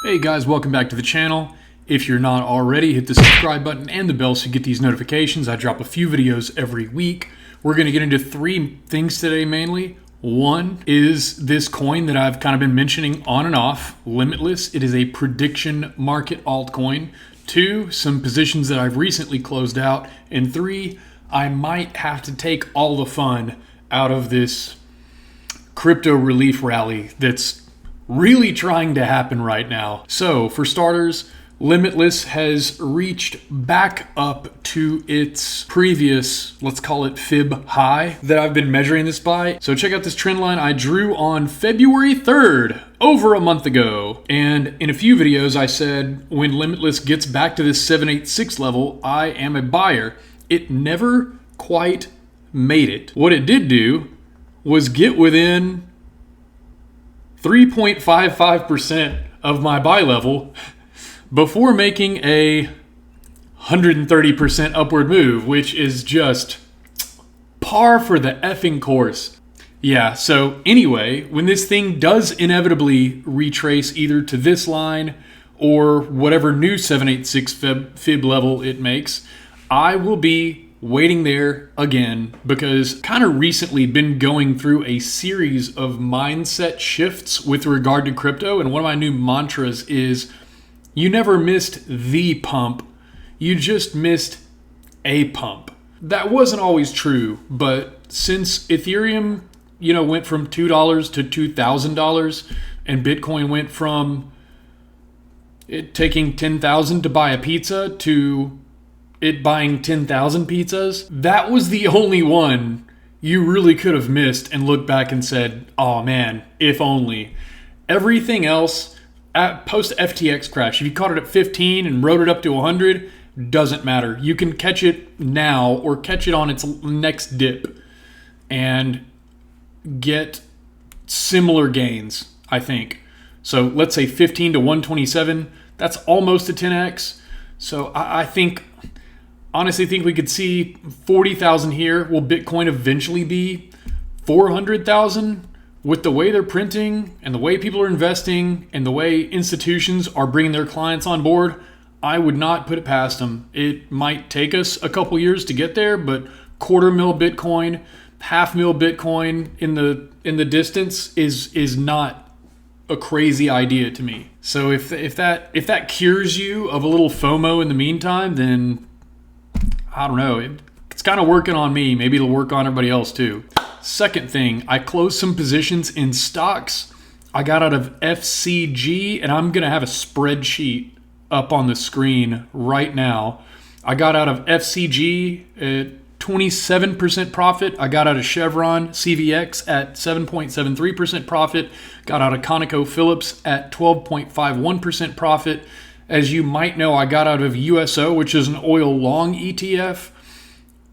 Hey guys, welcome back to the channel. If you're not already, hit the subscribe button and the bell so you get these notifications. I drop a few videos every week. We're going to get into three things today mainly. One is this coin that I've kind of been mentioning on and off, Limitless. It is a prediction market altcoin. Two, some positions that I've recently closed out. And three, I might have to take all the fun out of this crypto relief rally that's really trying to happen right now. So for starters, Limitless has reached back up to its previous, let's call it fib high that I've been measuring this by. So check out this trend line I drew on February 3rd, over a month ago. And in a few videos I said when Limitless gets back to this 786 level, I am a buyer. It never quite made it. What it did do was get within 3.55% of my buy level before making a 130% upward move, which is just par for the effing course. Yeah, so anyway, when this thing does inevitably retrace either to this line or whatever new 786 fib level it makes, I will be waiting there again, because kind of recently been going through a series of mindset shifts with regard to crypto. And one of my new mantras is you never missed the pump, you just missed a pump. That wasn't always true, but since Ethereum, went from $2 to $2,000 and Bitcoin went from it taking 10,000 to buy a pizza to it buying 10,000 pizzas, that was the only one you really could have missed and looked back and said, oh man, if only. Everything else, at post FTX crash, if you caught it at 15 and rode it up to 100, doesn't matter. You can catch it now or catch it on its next dip and get similar gains, I think. So let's say 15 to 127, that's almost a 10x. So I honestly think we could see 40,000 here. Will Bitcoin eventually be 400,000? With the way they're printing and the way people are investing and the way institutions are bringing their clients on board, I would not put it past them. It might take us a couple years to get there, but $250,000 Bitcoin, $500,000 Bitcoin in the distance is not a crazy idea to me. So if that cures you of a little FOMO in the meantime, then I don't know. It's kind of working on me. Maybe it'll work on everybody else too. Second thing, I closed some positions in stocks. I got out of FCG, and I'm going to have a spreadsheet up on the screen right now. I got out of FCG at 27% profit. I got out of Chevron CVX at 7.73% profit. Got out of ConocoPhillips at 12.51% profit. As you might know, I got out of USO, which is an oil long ETF,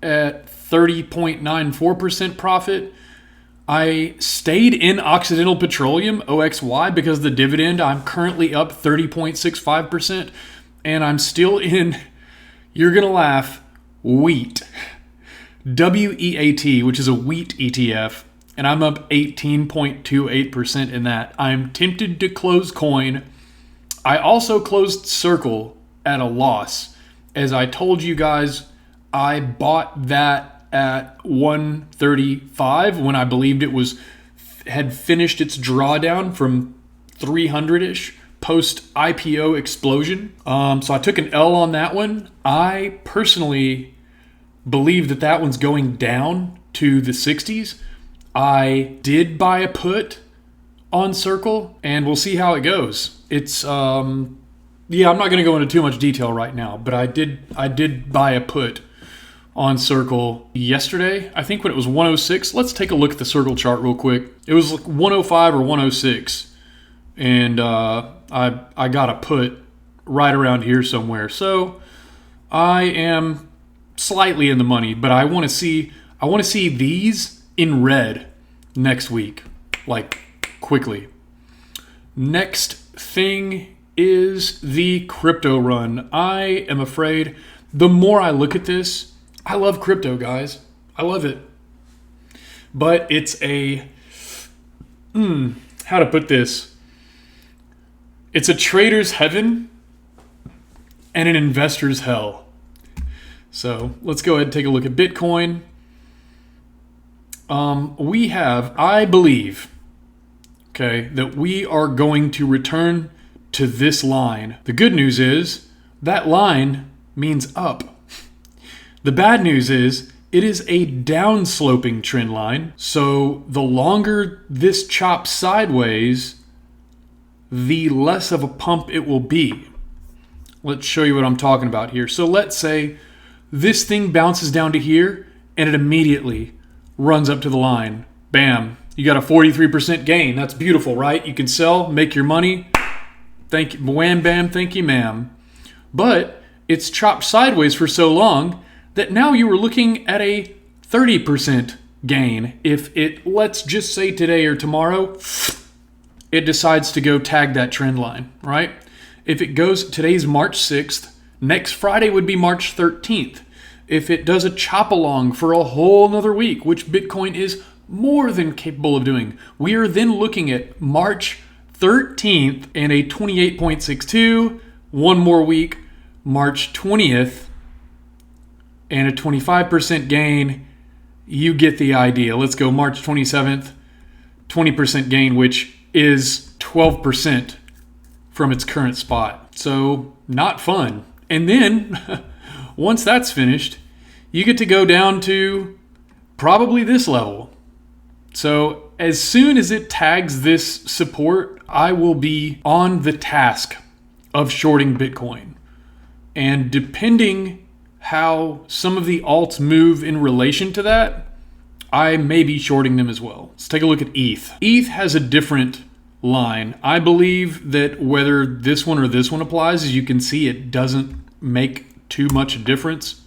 at 30.94% profit. I stayed in Occidental Petroleum, OXY, because of the dividend. I'm currently up 30.65%. And I'm still in, you're going to laugh, wheat. WEAT, which is a wheat ETF. And I'm up 18.28% in that. I'm tempted to close coin. I also closed Circle at a loss. As I told you guys, I bought that at 135 when I believed it had finished its drawdown from 300-ish post IPO explosion. So I took an L on that one. I personally believe that one's going down to the 60s. I did buy a put on Circle, and we'll see how it goes. It's I'm not going to go into too much detail right now, but I did buy a put on Circle yesterday, I think when it was 106. Let's take a look at the Circle chart real quick. It was like 105 or 106, and I got a put right around here somewhere. So I am slightly in the money, but I want to see these in red next week, like quickly. Next thing is the crypto run. I am afraid the more I look at this, I love crypto, guys. I love it. But it's how to put this? It's a trader's heaven and an investor's hell. So let's go ahead and take a look at Bitcoin. We have, I believe, okay, that we are going to return to this line. The good news is that line means up. The bad news is it is a downsloping trend line. So the longer this chops sideways, the less of a pump it will be. Let's show you what I'm talking about here. So let's say this thing bounces down to here and it immediately runs up to the line. Bam. You got a 43% gain. That's beautiful, right? You can sell, make your money. Thank you. Wham, bam, thank you, ma'am. But it's chopped sideways for so long that now you were looking at a 30% gain. If it, let's just say today or tomorrow, it decides to go tag that trend line, right? If it goes, today's March 6th, next Friday would be March 13th. If it does a chop along for a whole nother week, which Bitcoin is more than capable of doing, we are then looking at March 13th and a 28.62, one more week, March 20th, and a 25% gain. You get the idea. Let's go March 27th, 20% gain, which is 12% from its current spot. So not fun. And then once that's finished, you get to go down to probably this level. So as soon as it tags this support, I will be on the task of shorting Bitcoin. And depending how some of the alts move in relation to that, I may be shorting them as well. Let's take a look at ETH. ETH has a different line. I believe that whether this one or this one applies, as you can see, it doesn't make too much difference.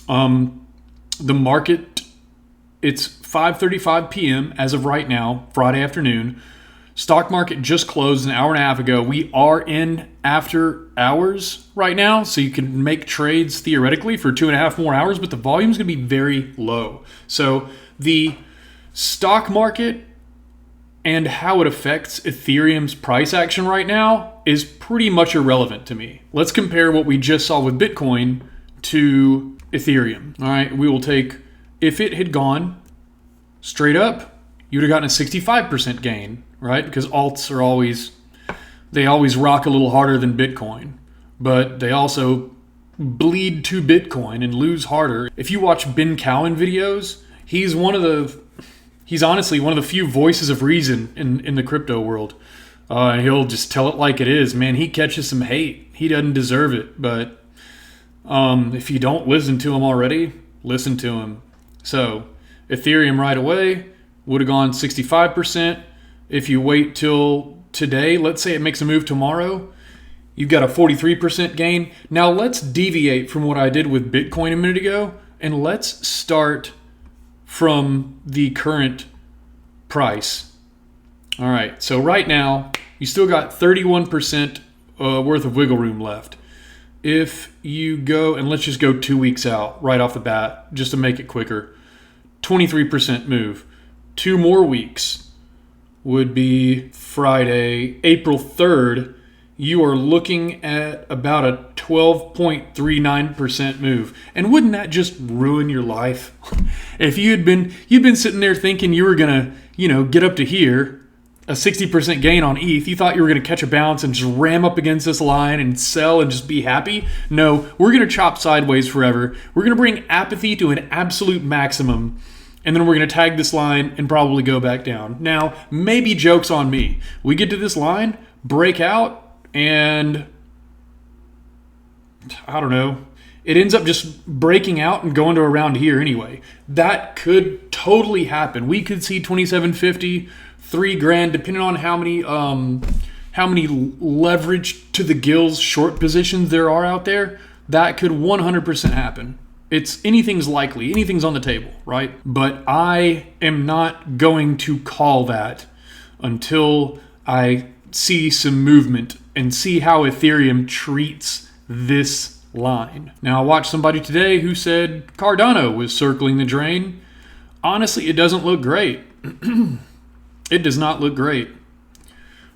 The market, it's 5:35 p.m. as of right now, Friday afternoon. Stock market just closed an hour and a half ago. We are in after hours right now, so you can make trades theoretically for 2.5 more hours, but the volume is going to be very low. So the stock market and how it affects Ethereum's price action right now is pretty much irrelevant to me. Let's compare what we just saw with Bitcoin to Ethereum. All right, we will take, if it had gone straight up, you would have gotten a 65% gain, right? Because alts are always rock a little harder than Bitcoin, but they also bleed to Bitcoin and lose harder. If you watch Ben Cowan videos, he's honestly one of the few voices of reason in the crypto world. And he'll just tell it like it is. Man, he catches some hate. He doesn't deserve it. But if you don't listen to him already, listen to him. So Ethereum right away would have gone 65%. If you wait till today, let's say it makes a move tomorrow, you've got a 43% gain. Now let's deviate from what I did with Bitcoin a minute ago, and let's start from the current price. All right, so right now, you still got 31% worth of wiggle room left. If you go, and let's just go 2 weeks out right off the bat, just to make it quicker, 23% move. 2 more weeks would be Friday, April 3rd. You are looking at about a 12.39% move. And wouldn't that just ruin your life? If you'd been sitting there thinking you were gonna, get up to here, a 60% gain on ETH, you thought you were gonna catch a bounce and just ram up against this line and sell and just be happy. No, we're gonna chop sideways forever. We're gonna bring apathy to an absolute maximum. And then we're going to tag this line and probably go back down. Now, maybe joke's on me. We get to this line, break out, and I don't know. It ends up just breaking out and going to around here anyway. That could totally happen. We could see 2750, $3,000, depending on how many leverage to the gills short positions there are out there. That could 100% happen. Anything's likely, anything's on the table, right? But I am not going to call that until I see some movement and see how Ethereum treats this line. Now, I watched somebody today who said Cardano was circling the drain. Honestly, it doesn't look great. It does not look great.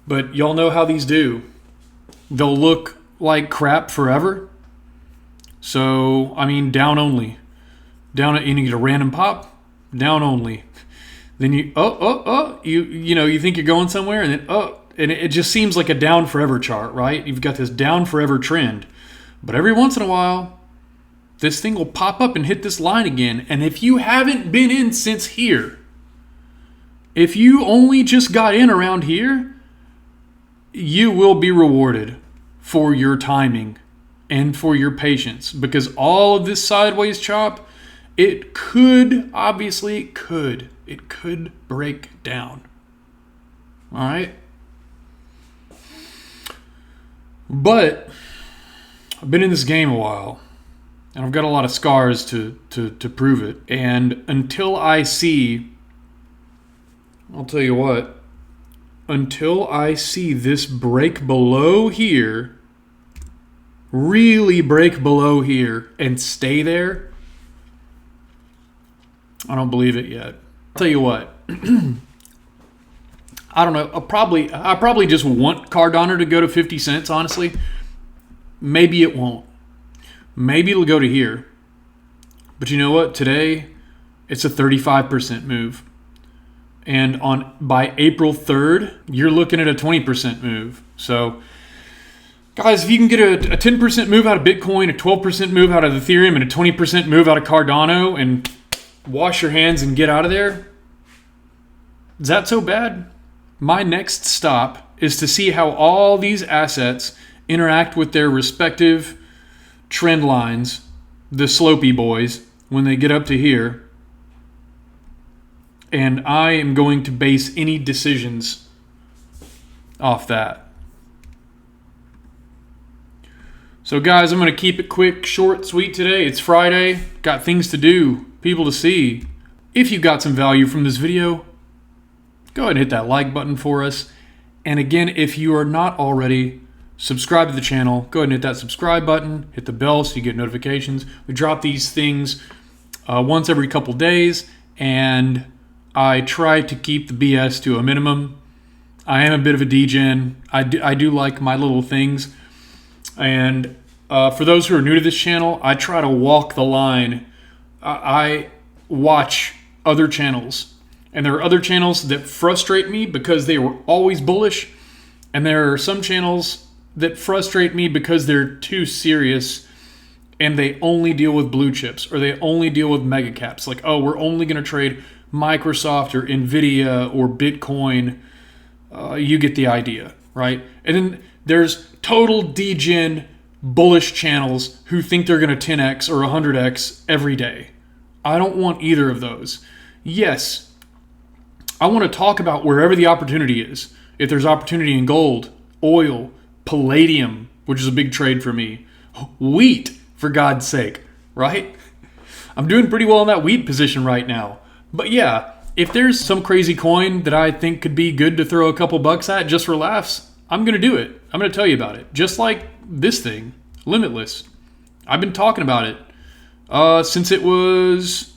But y'all know how these do. they'll look like crap forever. So, I mean, down only. Down, you get a random pop, down only. Then you, you think you're going somewhere, and then, and it just seems like a down forever chart, right? You've got this down forever trend. But every once in a while, this thing will pop up and hit this line again. And if you haven't been in since here, if you only just got in around here, you will be rewarded for your timing and for your patience. Because all of this sideways chop, it could break down. All right? But I've been in this game a while, and I've got a lot of scars to prove it. And until I see, I'll tell you what, until I see this break below here, really break below here and stay there, I don't believe it yet. I'll tell you what. I don't know. I probably just want Cardano to go to 50 cents, honestly. Maybe it won't. Maybe it'll go to here. But you know what? Today, it's a 35% move. And by April 3rd, you're looking at a 20% move. So, guys, if you can get a 10% move out of Bitcoin, a 12% move out of Ethereum, and a 20% move out of Cardano, and wash your hands and get out of there, is that so bad? My next stop is to see how all these assets interact with their respective trend lines, the slopey boys, when they get up to here. And I am going to base any decisions off that. So guys, I'm going to keep it quick, short, sweet today. It's Friday. Got things to do, people to see. If you got some value from this video, go ahead and hit that like button for us. And again, if you are not already subscribed to the channel, go ahead and hit that subscribe button. Hit the bell so you get notifications. We drop these things once every couple days, and I try to keep the BS to a minimum. I am a bit of a degen. I do like my little things. And for those who are new to this channel, I try to walk the line. I watch other channels. And there are other channels that frustrate me because they were always bullish. And there are some channels that frustrate me because they're too serious and they only deal with blue chips, or they only deal with mega caps. Like, oh, we're only going to trade Microsoft or Nvidia or Bitcoin. You get the idea, right? And then there's total degen bullish channels who think they're going to 10x or 100x every day. I don't want either of those. Yes, I want to talk about wherever the opportunity is. If there's opportunity in gold, oil, palladium, which is a big trade for me, wheat, for God's sake, right? I'm doing pretty well in that wheat position right now. But yeah, if there's some crazy coin that I think could be good to throw a couple bucks at just for laughs, I'm going to do it. I'm going to tell you about it. Just like this thing, Limitless. I've been talking about it since it was...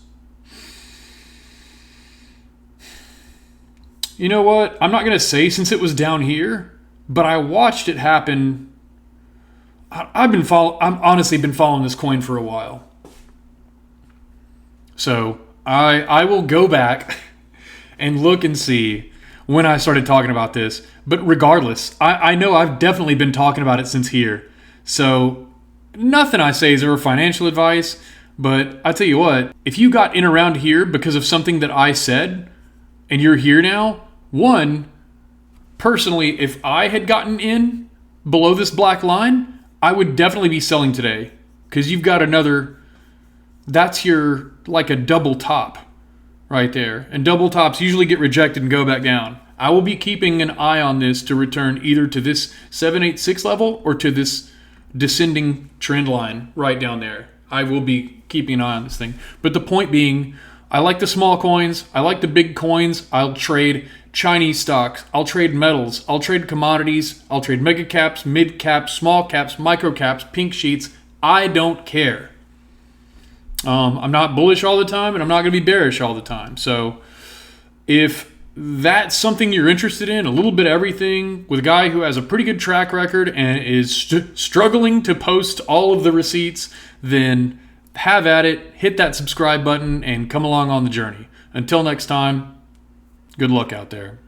You know what? I'm not going to say since it was down here, but I watched it happen. I've honestly been following this coin for a while. So I will go back and look and see when I started talking about this. But regardless, I know I've definitely been talking about it since here. So nothing I say is ever financial advice. But I tell you what, if you got in around here because of something that I said, and you're here now, one, personally, if I had gotten in below this black line, I would definitely be selling today. Because you've got another, that's your, like a double top right there. And double tops usually get rejected and go back down. I will be keeping an eye on this to return either to this 786 level or to this descending trend line right down there. I will be keeping an eye on this thing. But the point being, I like the small coins. I like the big coins. I'll trade Chinese stocks. I'll trade metals. I'll trade commodities. I'll trade mega caps, mid caps, small caps, micro caps, pink sheets. I don't care. I'm not bullish all the time, and I'm not going to be bearish all the time. So if that's something you're interested in, a little bit of everything, with a guy who has a pretty good track record and is struggling to post all of the receipts, then have at it, hit that subscribe button, and come along on the journey. Until next time, good luck out there.